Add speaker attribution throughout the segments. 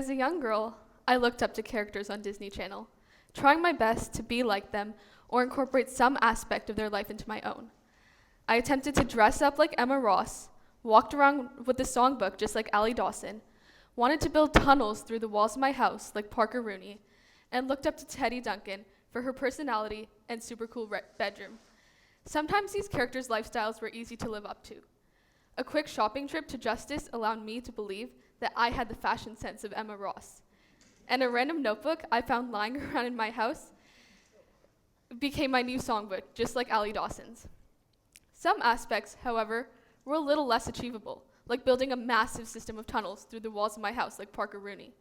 Speaker 1: As a young girl, I looked up to characters on Disney Channel, trying my best to be like them or incorporate some aspect of their life into my own. I attempted to dress up like Emma Ross, walked around with the songbook just like Allie Dawson, wanted to build tunnels through the walls of my house like Parker Rooney, and looked up to Teddy Duncan for her personality and super cool bedroom. Sometimes these characters' lifestyles were easy to live up to. A quick shopping trip to Justice allowed me to believe that I had the fashion sense of Emma Ross. And a random notebook I found lying around in my house became my new songbook, just like Allie Dawson's. Some aspects, however, were a little less achievable, like building a massive system of tunnels through the walls of my house like Parker Rooney.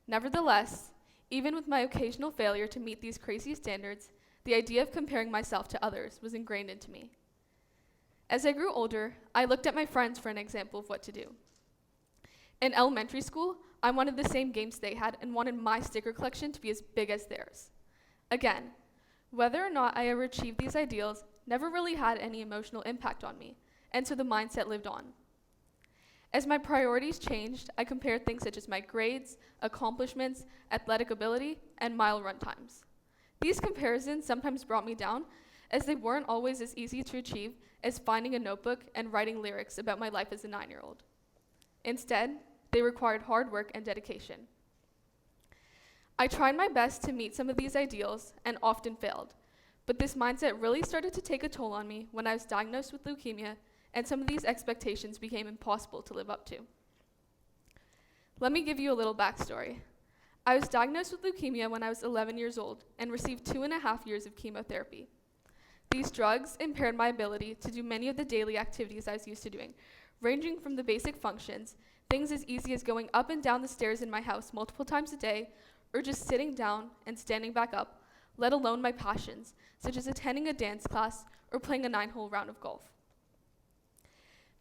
Speaker 1: Nevertheless, even with my occasional failure to meet these crazy standards, the idea of comparing myself to others was ingrained into me. As I grew older, I looked at my friends for an example of what to do. In elementary school, I wanted the same games they had and wanted my sticker collection to be as big as theirs. Again, whether or not I ever achieved these ideals never really had any emotional impact on me, and so the mindset lived on. As my priorities changed, I compared things such as my grades, accomplishments, athletic ability, and mile run times. These comparisons sometimes brought me down, as they weren't always as easy to achieve as finding a notebook and writing lyrics about my life as a 9-year-old. Instead, they required hard work and dedication. I tried my best to meet some of these ideals and often failed, but this mindset really started to take a toll on me when I was diagnosed with leukemia, and some of these expectations became impossible to live up to. Let me give you a little backstory. I was diagnosed with leukemia when I was 11 years old and received 2.5 years of chemotherapy. These drugs impaired my ability to do many of the daily activities I was used to doing, ranging from the basic functions, things as easy as going up and down the stairs in my house multiple times a day, or just sitting down and standing back up, let alone my passions, such as attending a dance class or playing a 9-hole round of golf.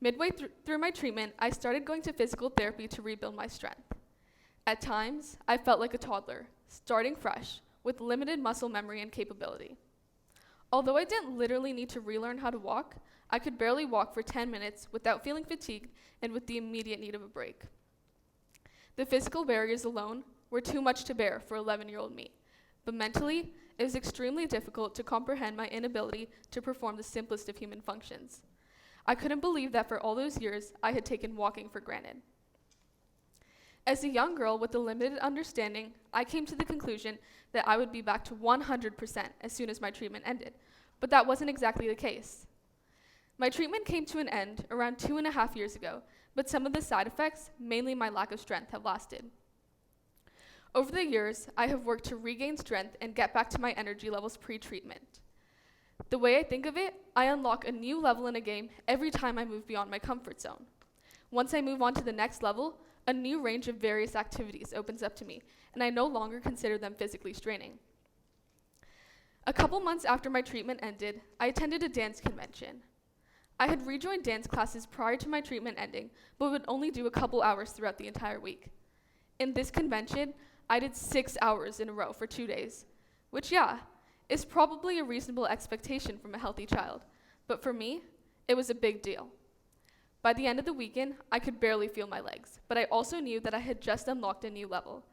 Speaker 1: Midway through my treatment, I started going to physical therapy to rebuild my strength. At times, I felt like a toddler, starting fresh, with limited muscle memory and capability. Although I didn't literally need to relearn how to walk, I could barely walk for 10 minutes without feeling fatigued and with the immediate need of a break. The physical barriers alone were too much to bear for 11-year-old me, but mentally, it was extremely difficult to comprehend my inability to perform the simplest of human functions. I couldn't believe that for all those years, I had taken walking for granted. As a young girl with a limited understanding, I came to the conclusion that I would be back to 100% as soon as my treatment ended, but that wasn't exactly the case. My treatment came to an end around 2.5 years ago, but some of the side effects, mainly my lack of strength, have lasted. Over the years, I have worked to regain strength and get back to my energy levels pre-treatment. The way I think of it, I unlock a new level in a game every time I move beyond my comfort zone. Once I move on to the next level, a new range of various activities opens up to me, and I no longer consider them physically straining. A couple months after my treatment ended, I attended a dance convention. I had rejoined dance classes prior to my treatment ending, but would only do a couple hours throughout the entire week. In this convention, I did 6 hours in a row for 2 days, which, is probably a reasonable expectation from a healthy child, but for me, it was a big deal. By the end of the weekend, I could barely feel my legs, but I also knew that I had just unlocked a new level.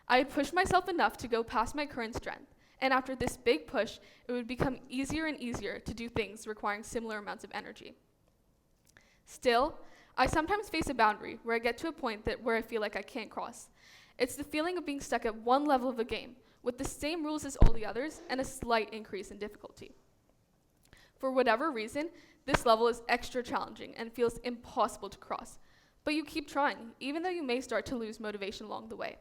Speaker 1: I had pushed myself enough to go past my current strength, and after this big push, it would become easier and easier to do things requiring similar amounts of energy. Still, I sometimes face a boundary where I get to a point where I feel like I can't cross. It's the feeling of being stuck at one level of a game, with the same rules as all the others and a slight increase in difficulty. For whatever reason, this level is extra challenging and feels impossible to cross, but you keep trying, even though you may start to lose motivation along the way.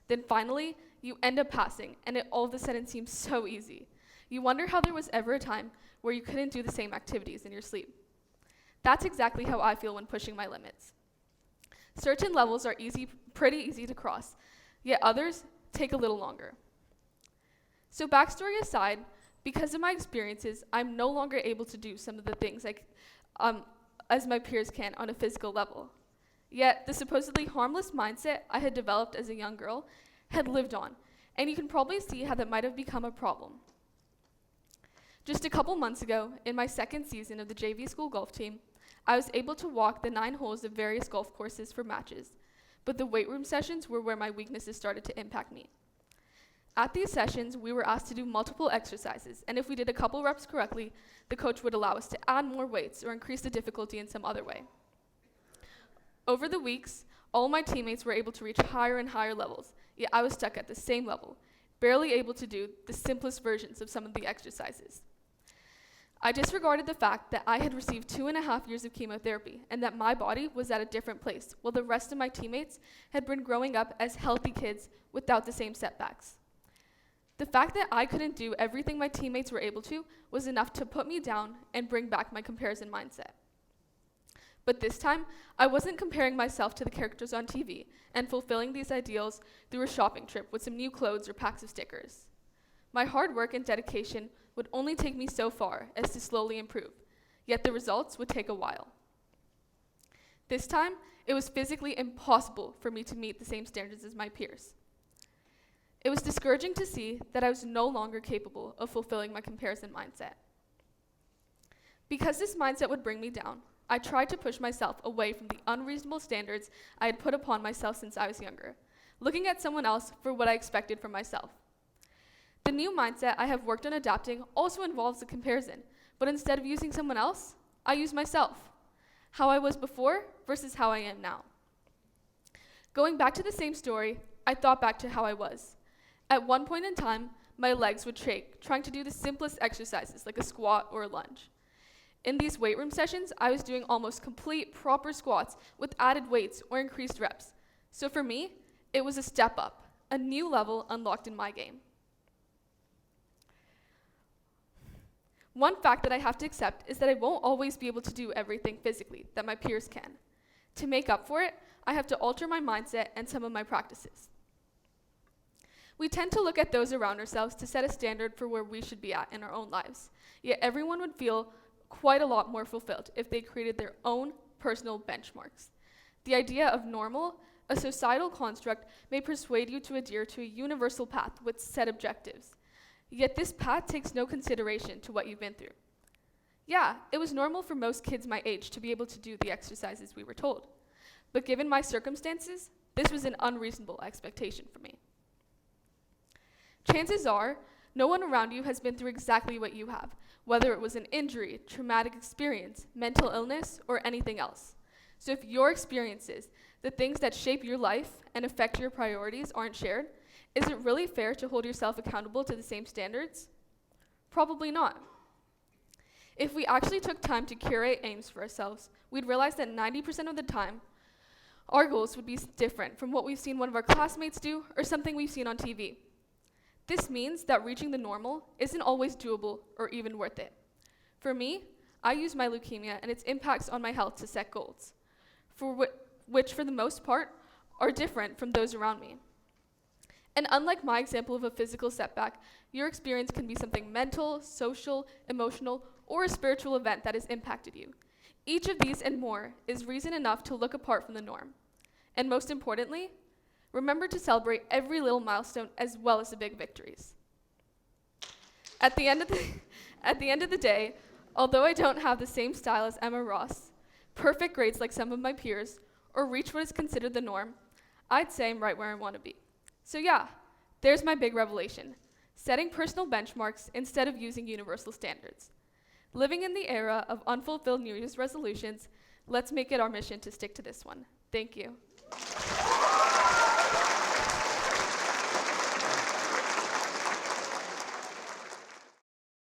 Speaker 1: Then finally, you end up passing, and it all of a sudden seems so easy. You wonder how there was ever a time where you couldn't do the same activities in your sleep. That's exactly how I feel when pushing my limits. Certain levels are pretty easy to cross, yet others take a little longer. So backstory aside, because of my experiences, I'm no longer able to do some of the things as my peers can on a physical level. Yet the supposedly harmless mindset I had developed as a young girl had lived on, and you can probably see how that might have become a problem. Just a couple months ago, in my second season of the JV school golf team, I was able to walk the 9 holes of various golf courses for matches, but the weight room sessions were where my weaknesses started to impact me. At these sessions, we were asked to do multiple exercises, and if we did a couple reps correctly, the coach would allow us to add more weights or increase the difficulty in some other way. Over the weeks, all my teammates were able to reach higher and higher levels, yet I was stuck at the same level, barely able to do the simplest versions of some of the exercises. I disregarded the fact that I had received 2.5 years of chemotherapy and that my body was at a different place, while the rest of my teammates had been growing up as healthy kids without the same setbacks. The fact that I couldn't do everything my teammates were able to was enough to put me down and bring back my comparison mindset. But this time, I wasn't comparing myself to the characters on TV and fulfilling these ideals through a shopping trip with some new clothes or packs of stickers. My hard work and dedication would only take me so far as to slowly improve, yet the results would take a while. This time, it was physically impossible for me to meet the same standards as my peers. It was discouraging to see that I was no longer capable of fulfilling my comparison mindset. Because this mindset would bring me down, I tried to push myself away from the unreasonable standards I had put upon myself since I was younger, looking at someone else for what I expected from myself. The new mindset I have worked on adapting also involves a comparison, but instead of using someone else, I use myself, how I was before versus how I am now. Going back to the same story, I thought back to how I was. At one point in time, my legs would shake, trying to do the simplest exercises like a squat or a lunge. In these weight room sessions, I was doing almost complete proper squats with added weights or increased reps. So for me, it was a step up, a new level unlocked in my game. One fact that I have to accept is that I won't always be able to do everything physically that my peers can. To make up for it, I have to alter my mindset and some of my practices. We tend to look at those around ourselves to set a standard for where we should be at in our own lives, yet everyone would feel quite a lot more fulfilled if they created their own personal benchmarks. The idea of normal, a societal construct, may persuade you to adhere to a universal path with set objectives, yet this path takes no consideration to what you've been through. Yeah, it was normal for most kids my age to be able to do the exercises we were told, but given my circumstances, this was an unreasonable expectation for me. Chances are, no one around you has been through exactly what you have, whether it was an injury, traumatic experience, mental illness, or anything else. So if your experiences, the things that shape your life and affect your priorities, aren't shared, is it really fair to hold yourself accountable to the same standards? Probably not. If we actually took time to curate aims for ourselves, we'd realize that 90% of the time, our goals would be different from what we've seen one of our classmates do or something we've seen on TV. This means that reaching the normal isn't always doable or even worth it. For me, I use my leukemia and its impacts on my health to set goals, which for the most part are different from those around me. And unlike my example of a physical setback, your experience can be something mental, social, emotional, or a spiritual event that has impacted you. Each of these and more is reason enough to look apart from the norm. And most importantly, remember to celebrate every little milestone as well as the big victories. At the end of the day, although I don't have the same style as Emma Ross, perfect grades like some of my peers, or reach what is considered the norm, I'd say I'm right where I want to be. So yeah, there's my big revelation. Setting personal benchmarks instead of using universal standards. Living in the era of unfulfilled New Year's resolutions, let's make it our mission to stick to this one. Thank you.